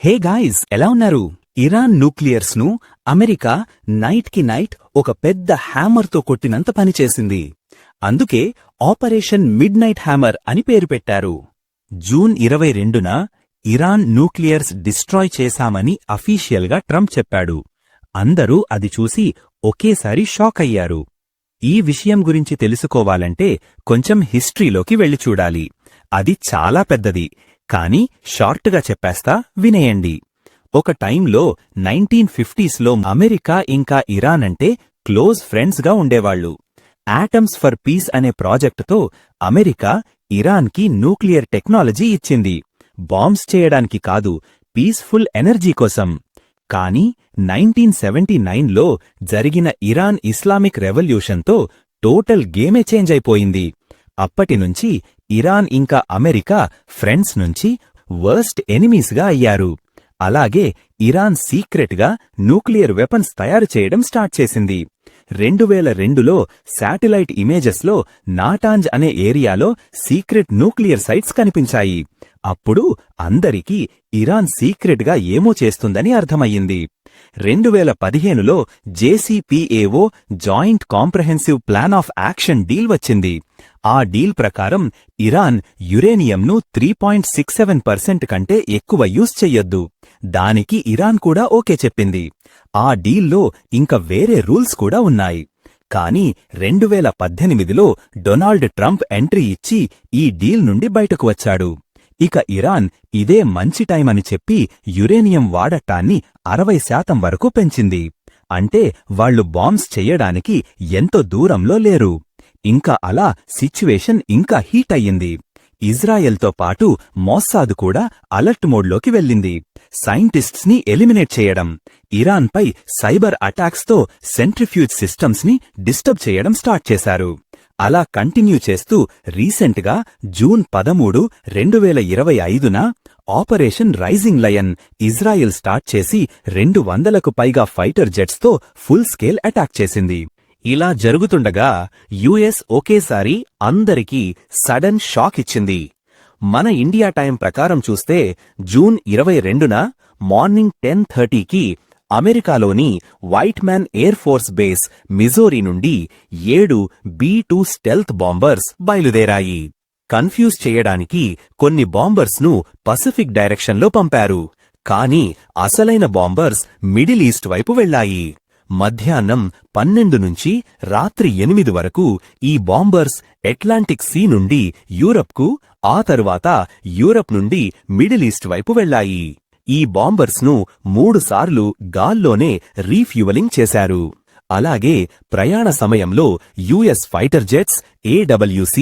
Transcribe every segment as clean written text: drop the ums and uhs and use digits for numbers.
Hey guys, ఎలా ఉన్నారు? Iran న్యూక్లియర్స్ ను అమెరికా నైట్ కి నైట్ ఒక పెద్ద హ్యామర్తో కొట్టినంత పనిచేసింది. అందుకే ఆపరేషన్ మిడ్ నైట్ హ్యామర్ అని పేరు పెట్టారు. జూన్ 22న ఇరాన్ న్యూక్లియర్స్ డిస్ట్రాయ్ చేశామని అఫీషియల్గా ట్రంప్ చెప్పాడు. అందరూ అది చూసి ఒకేసారి షాక్ అయ్యారు. ఈ విషయం గురించి తెలుసుకోవాలంటే కొంచెం హిస్టరీలోకి వెళ్లి చూడాలి. అది చాలా పెద్దది, కానీ షార్ట్గా చెప్పేస్తా, వినేయండి. ఒక టైంలో 1950స్లో అమెరికా ఇంకా ఇరాన్ అంటే క్లోజ్ ఫ్రెండ్స్గా ఉండేవాళ్లు. యాటమ్స్ ఫర్ పీస్ అనే ప్రాజెక్టుతో అమెరికా ఇరాన్కి న్యూక్లియర్ టెక్నాలజీ ఇచ్చింది. బాంబ్స్ చేయడానికి కాదు, పీస్ఫుల్ ఎనర్జీ కోసం. కానీ 1979లో జరిగిన ఇరాన్ ఇస్లామిక్ రెవల్యూషన్తో టోటల్ గేమే చేంజ్ అయిపోయింది. అప్పటినుంచి ఇరాన్ ఇంకా అమెరికా ఫ్రెండ్స్ నుంచి వర్స్ట్ ఎనిమీస్గా అయ్యారు. అలాగే ఇరాన్ సీక్రెట్గా న్యూక్లియర్ వెపన్స్ తయారు చేయడం స్టార్ట్ చేసింది. 2002లో శాటిలైట్ ఇమేజెస్లో నాటాంజ్ అనే ఏరియాలో సీక్రెట్ న్యూక్లియర్ సైట్స్ కనిపించాయి. అప్పుడు అందరికీ ఇరాన్ సీక్రెట్గా ఏమో చేస్తుందని అర్థమయ్యింది. 2015లో JCPOA joint comprehensive plan of action deal వచ్చింది. ఆ డీల్ ప్రకారం ఇరాన్ యురేనియంను 3.67% కంటే ఎక్కువ యూజ్ చెయ్యొద్దు. దానికి ఇరాన్ కూడా ఓకే చెప్పింది. ఆ డీల్లో ఇంక వేరే రూల్స్ కూడా ఉన్నాయి. కానీ 2018లో డొనాల్డ్ ట్రంప్ ఎంట్రీ ఇచ్చి ఈ డీల్ నుండి బయటకు వచ్చాడు. ఇక ఇరాన్ ఇదే మంచి టైం అని చెప్పి యురేనియం వాడటాన్ని 60% వరకు పెంచింది. అంటే వాళ్లు బాంబ్స్ చెయ్యడానికి ఎంతో దూరంలో లేరు. ఇంకా అలా సిచ్యువేషన్ ఇంకా హీట్ అయ్యింది. ఇజ్రాయెల్తో పాటు మొస్సాద్ కూడా అలర్ట్ మోడ్లోకి వెళ్ళింది. సైంటిస్ట్స్ ని ఎలిమినేట్ చేయడం, ఇరాన్పై సైబర్ అటాక్స్తో సెంట్రిఫ్యూజ్ సిస్టమ్స్ ని డిస్టర్బ్ చేయడం స్టార్ట్ చేశారు. అలా కంటిన్యూ చేస్తూ రీసెంట్గా జూన్ 13, 2025న operation rising lion Israel start చేసి 200కు పైగా ఫైటర్ జెట్స్తో ఫుల్ స్కేల్ అటాక్ చేసింది. ఇలా జరుగుతుండగా యుఎస్ ఒకేసారి అందరికీ సడన్ షాక్ ఇచ్చింది. మన ఇండియా టైం ప్రకారం చూస్తే జూన్ 22న మార్నింగ్ 10:30కి అమెరికాలోని white man air force base Missouri నుండి 7 B-2 స్టెల్త్ బాంబర్స్ బయలుదేరాయి. కన్ఫ్యూజ్ చేయడానికి కొన్ని బాంబర్స్ ను పసిఫిక్ డైరెక్షన్లో పంపారు. కానీ అసలైన బాంబర్స్ మిడిల్ ఈస్ట్ వైపు వెళ్లాయి. మధ్యాహ్నం 12 నుంచి రాత్రి 8 వరకు ఈ బాంబర్స్ అట్లాంటిక్ సీ నుండి యూరప్కు, ఆ తరువాత యూరప్ నుండి మిడిల్ ఈస్ట్ వైపు వెళ్లాయి. ఈ బాంబర్స్ ను 3 సార్లు గాల్లోనే రీఫ్యూవలింగ్ చేశారు. అలాగే ప్రయాణ సమయంలో US fighter jets, AWC,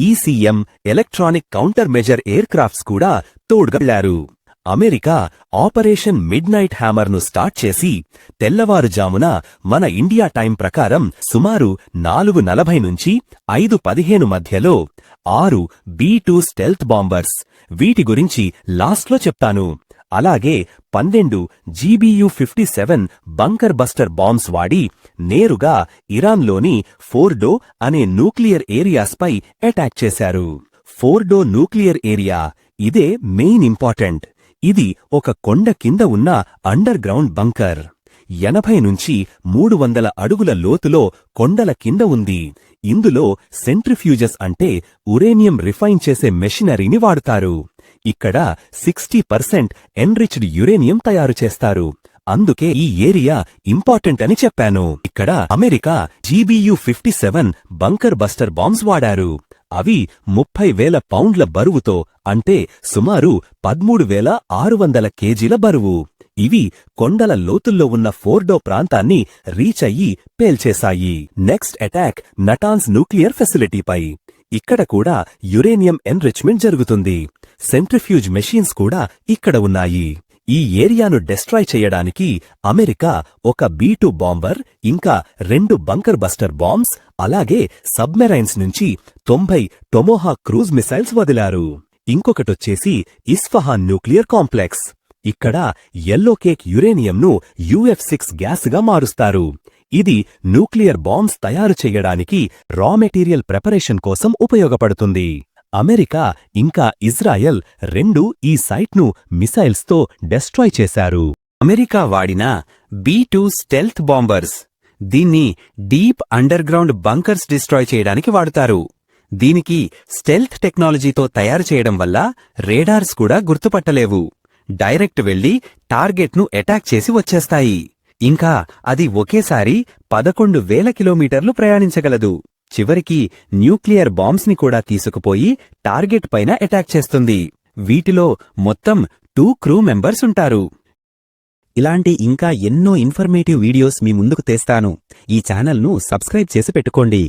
ECM electronic counter measure aircrafts కూడా తోడ్గళ్లారు. America operation midnight hammer ను స్టార్ట్ చేసి తెల్లవారుజామున మన ఇండియా టైం ప్రకారం సుమారు 4:40 నుంచి 5:15 మధ్యలో 6 B-2 స్టెల్త్ బాంబర్స్, వీటి గురించి లాస్ట్లో చెప్తాను. అలాగే 12 GBU-57 బంకర్ బస్టర్ బాంబ్స్ వాడి నేరుగా ఇరాన్లోని ఫోర్డో అనే న్యూక్లియర్ ఏరియాస్పై అటాక్ చేశారు. ఫోర్డో న్యూక్లియర్ ఏరియా, ఇదే మెయిన్ ఇంపార్టెంట్. ఇది ఒక కొండ కింద ఉన్న అండర్ గ్రౌండ్ బంకర్. 80 నుంచి 300 అడుగుల లోతులో కొండల కింద ఉంది. ఇందులో సెంట్రిఫ్యూజెస్ అంటే ఉరేనియం రిఫైన్ చేసే మెషినరీని వాడుతారు. ఇక్కడ 60% ఎన్రిచ్డ్ యురేనియం తయారు చేస్తారు. అందుకే ఈ ఏరియా ఇంపార్టెంట్ అని చెప్పాను. ఇక్కడ America GBU-57 bunker buster bombs వాడారు. అవి 30,000 పౌండ్ల బరువుతో, అంటే సుమారు 13,600 కేజీల బరువు. ఇవి కొండల లోతుల్లో ఉన్న ఫోర్డో ప్రాంతాన్ని రీచ్ అయ్యి పేల్చేశాయి. నెక్స్ట్ అటాక్ నటాన్స్ న్యూక్లియర్ ఫెసిలిటీపై. ఇక్కడ కూడా యురేనియం ఎన్రిచ్మెంట్ జరుగుతుంది. సెంట్రిఫ్యూజ్ మెషీన్స్ కూడా ఇక్కడ ఉన్నాయి. ఈ ఏరియాను డెస్ట్రాయ్ చేయడానికి అమెరికా ఒక B-2 బాంబర్, ఇంకా 2 బంకర్ బస్టర్ బాంబ్స్, అలాగే సబ్మెరైన్స్ నుంచి 90 టొమోహాక్ క్రూజ్ మిసైల్స్ వదిలారు. ఇంకొకటొచ్చేసి ఇస్ఫహాన్ న్యూక్లియర్ కాంప్లెక్స్. ఇక్కడ యెల్లో కేక్ యురేనియంను UF6 గ్యాస్గా మారుస్తారు. ఇది న్యూక్లియర్ బాంబ్స్ తయారు చేయడానికి రా మెటీరియల్ ప్రిపరేషన్ కోసం ఉపయోగపడుతుంది. అమెరికా ఇంకా ఇజ్రాయెల్ రెండూ ఈ సైట్ను మిసైల్స్తో డెస్ట్రాయ్ చేశారు. అమెరికా వాడిన B-2 స్టెల్త్ బాంబర్స్. దీన్ని deep under ground bunkers destroy చేయడానికి వాడుతారు. దీనికి స్టెల్త్ టెక్నాలజీతో తయారు చేయడం వల్ల రేడార్స్ కూడా గుర్తుపట్టలేవు. డైరెక్ట్ వెళ్లి టార్గెట్ను అటాక్ చేసి వచ్చేస్తాయి. ఇంకా అది ఒకేసారి 11,000 కిలోమీటర్లు ప్రయాణించగలదు. చివరికి న్యూక్లియర్ బాంబ్స్ని కూడా తీసుకుపోయి టార్గెట్ పైన అటాక్ చేస్తుంది. వీటిలో మొత్తం 2 క్రూ మెంబర్స్ ఉంటారు. ఇలాంటి ఇంకా ఎన్నో ఇన్ఫర్మేటివ్ వీడియోస్ మీ ముందుకు తెస్తాను. ఈ ఛానల్ను సబ్స్క్రైబ్ చేసి పెట్టుకోండి.